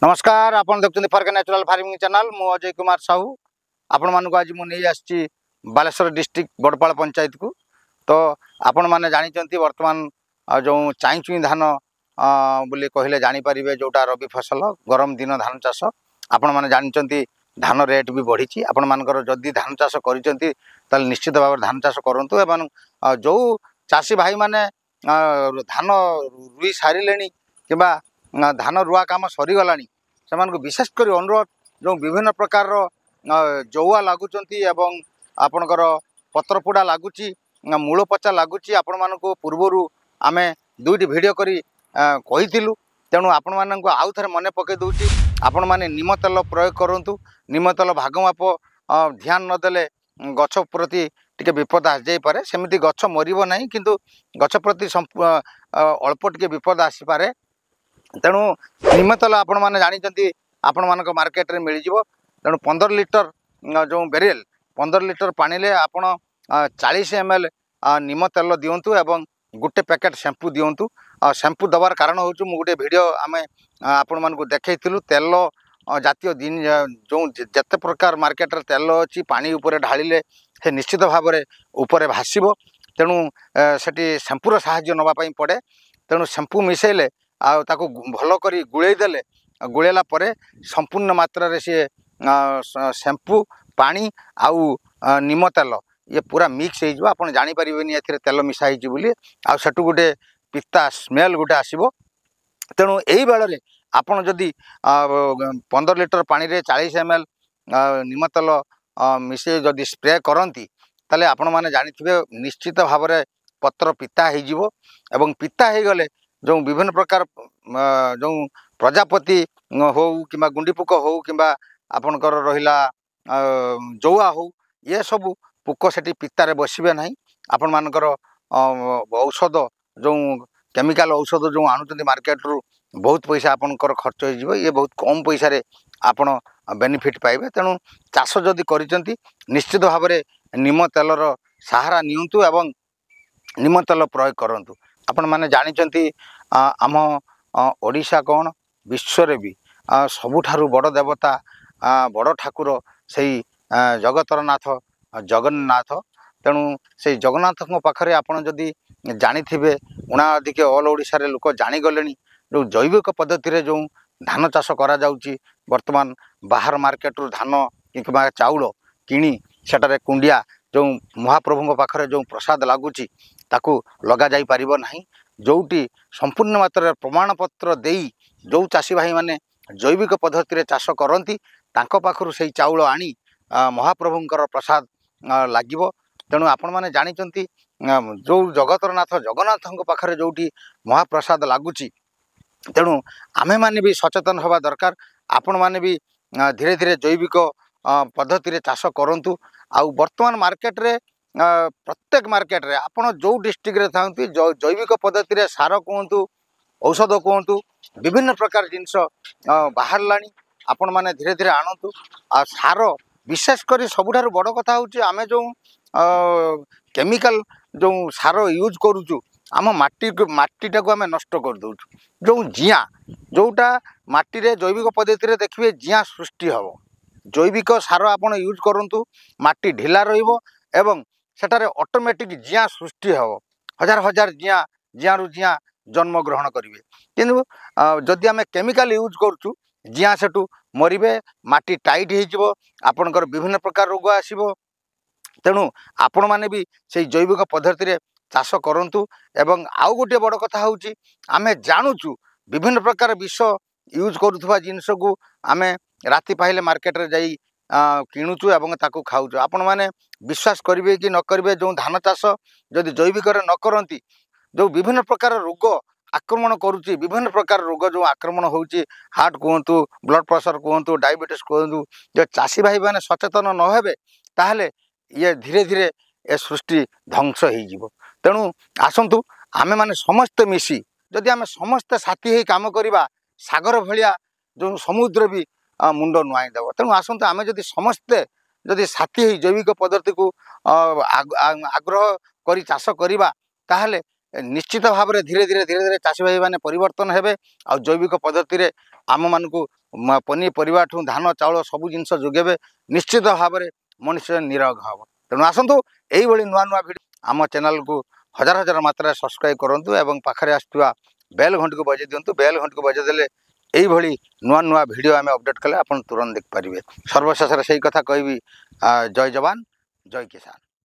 नमस्कार आपण देखुछन फर्क नेचुरल फार्मिंग चैनल मु अजय कुमार साहू आपण मानक आज मु नहीं आछि बालेश्वर डिस्ट्रिक्ट बड़पाल पंचायत को। तो आपण माने जानिचंती वर्तमान जो चाइचुई धान बोली कहले जानि परिबे जोटा रबी फसल गरम दिन धान चाष आपण माने जानिचंती धान रेट भी बढ़ी। आपण मानकर जदि धान चाष करिसंती ताल निश्चित भाव धान चाष करंतु एवं जो चाषी भाई माने धान रुई सारिलेनी किबा धान रुआ काम सरीगलानी से विशेषकर अनुरोध जो विभिन्न प्रकार जौआ लगुच आपणकर पत्रपोड़ा लगुच मूल पचा लगुच आपण मानक पूर्वर आम दुईटी भिडियो करी कहीलु। तेणु आपण मानक आउ थे मन पकई दूची आपण मैंने निम तेल प्रयोग करूँ। निम तेल भागमाप ध्यान नदेले गछ प्रति टिके विपद आसपे सेमती गछ मरब ना किंतु गछ प्रति अल्प टिके विपद आसपे। तेणु निम तेल आपण मैंने जानते आपण मानक मार्केट रे मिल जिवो। तेणु 15 लिटर जो बेरेल 15 लिटर पानी ले आपण 40 ml निम तेल दिंतु एवं गोटे पैकेट शैम्पू दिंतु। शैम्पू दबार कारण हूँ मु गोटे भिडियो आम आपण मानक देखु तेल जातीय दिन जो जिते प्रकार मार्केट रे तेल अच्छी पानी उपरे ढालिले से निश्चित भाव में उपरे भाषिब। तेणु सेठी शैम्पूर साहाय्य नवाई पड़े। तेणु शैम्पू मिसेले ताको भल करी गुड़े देले गुड़ेला परे संपूर्ण मात्रा रे सी शैम्पू पानी आउ निम तेल ये पूरा मिक्स हो आप जापर ए तेल मिसाई बोली आटू गोटे पिता स्मेल गोटे आसो। तेणु यही बेले आपड़ जदि 15 लिटर पानी रे 40 ml निम तेल मिसे जदि स्प्रे करती ताले आपण माने जानिथिबे निश्चित भाव में पत्र पिता हो एवं पिता हो गले जो विभिन्न प्रकार जो प्रजापति हो कि गुंडीपुक हो कि आपणकर रहिला जौआ हो ये सब पुक सेठी पितारे बसबे ना। आपण मानकर औषध जो केमिकल औषध जो आणुचंती मार्केट रु बहुत पैसा आपणकर खर्च हो ये बहुत कम पैसा रे आपण बेनिफिट पाइबे। तेणु चाष जदि करिसंती निश्चित भाव में निम तेलर सहारा नियंतु एवं निम तेल प्रयोग करंतु। आपण माने जानिचंती आम ओडिशा कौन विश्व रे भी सबुठारु बड़ देवता बड़ ठाकुर से जगतर नाथ जगन्नाथ। तेणु से जगन्नाथ पाखरे आपण जदि जानिथिबे उणा अधिक ऑल ओडिशा रे लोक जानिगले जो जैविक पद्धति रे जो धान चाष करा जाउची वर्तमान बाहर मार्केट रु धान कि चाउल किणी सेटारे कुंडिया जो महाप्रभु पाखरे जो प्रसाद लगुची ताकू लगा जाई परिबो नाही। जोटी संपूर्ण मात्रा प्रमाणपत्र देई जो चाषी भाई माने जैविक पद्धति रे चाष करती तांको पाखरु से चाउल आनी महाप्रभुंकर प्रसाद लागिबो। तेणु आपण माने जानिचंती जो जगतरनाथ जगन्नाथ पाखरे जोटी महाप्रसाद लगुची। तेणु आमे माने भी सचेतन हवा दरकार। आपण माने भी धीरे धीरे जैविक पद्धति रे चाष करंतु। आउ वर्तमान मार्केट रे प्रत्येक मार्केट रे आपण जो डिस्ट्रिक्ट रे थांती जैविक पद्धति रे सार कहतु औषध कहतु विभिन्न प्रकार जिनस बाहर लानी आपण माने धीरे धीरे आणतु। आ सार विशेषकर सबुठारु बड़ कथा होची आमे जो केमिकल जो सार यूज करूचु आम माटीटा को आम नष्ट कर दउछु। जो जिया जोटा माटी रे जैविक पद्धति रे देखिए जिया सृष्टि हम जैविक सार आपण यूज करंतु माटी ढिला रहिबो एवं सेटारे ऑटोमेटिक जिया सृष्टि हम हजार हजार जिया जियारु जिया जन्म ग्रहण करेंगे। किंतु जदि आम केमिकल यूज करूँ जिया सेठू मरबे माटी टाइट हो आपणकर विभिन्न प्रकार रोग आसो। तेणु आपण माने भी से जैविक पद्धति रे चाष करंतु। एवं आउ गोटे बड़ कथा होची आमे जानूचु विभिन्न प्रकार विष यूज करुवा जिनस को आमे राति पाइले मार्केट रे जाई किणुचु एवं ताकू खाऊचु। आपण माने विश्वास करिवे कि न करिवे जो धान चाष जदि जैविक रे न करंती जो विभिन्न प्रकार रोग आक्रमण करुच्ची विभिन्न प्रकार रोग जो आक्रमण होची हार्ट कहतु ब्लड प्रेशर कहतु डायबिटीज कहतु जो चाषी भाई मैंने सचेतन न हेबे ताहले ये धीरे धीरे ए सृष्टि ध्वंस हो। तेणु आसंतु आमे माने समस्ते मिसी जदि आमे समस्ते साथी हे काम करिबा सागर भलिया जो समुद्र भी मुंड नुआई देव। तेणु आसंतु आमे जदि समस्ते जदि साथी हे जैविक पद्धति को आग्रह करी चाष करिबा ताहले निश्चित भाव में धीरे धीरे चाषी भाई मैंने परिवर्तन हेबे आ जैविक पद्धति रे आम मानकु ପନିପରିବାଠୁ ଧାନ ଚାଉଳ ସବୁ ଜିନିଷ ଯୋଗାଇବେ ନିଶ୍ଚିତ ଭାବରେ ମଣିଷ ନିରୋଗ ହେବ। ତେଣୁ ଆସନ୍ତୁ ଏଇଭଳି ନୂଆ ନୂଆ ଭିଡ଼ିଓ ଆମ ଚ୍ୟାନେଲକୁ ହଜାର ହଜାର ମାତ୍ରାରେ ସବସ୍କ୍ରାଇବ୍ କରନ୍ତୁ ଏବଂ ପାଖରେ ଆସୁଥିବା ବେଲ୍ ଘଣ୍ଟିକୁ ବଜାଇ ଦିଅନ୍ତୁ। ବେଲ୍ ଘଣ୍ଟିକୁ ବଜାଇ ଦେଲେ এইଭଳି ନୂଆ ନୂଆ ଭିଡ଼ିଓ ଆମେ ଅପଡ଼େଟ୍ କଲେ ଆପଣ ତୁରନ୍ତ ଦେଖିପାରିବେ। ସର୍ବଶେଷରେ ସେଇ କଥା କହିବି, ଜୟ ଯବାନ ଜୟ କିଷାନ।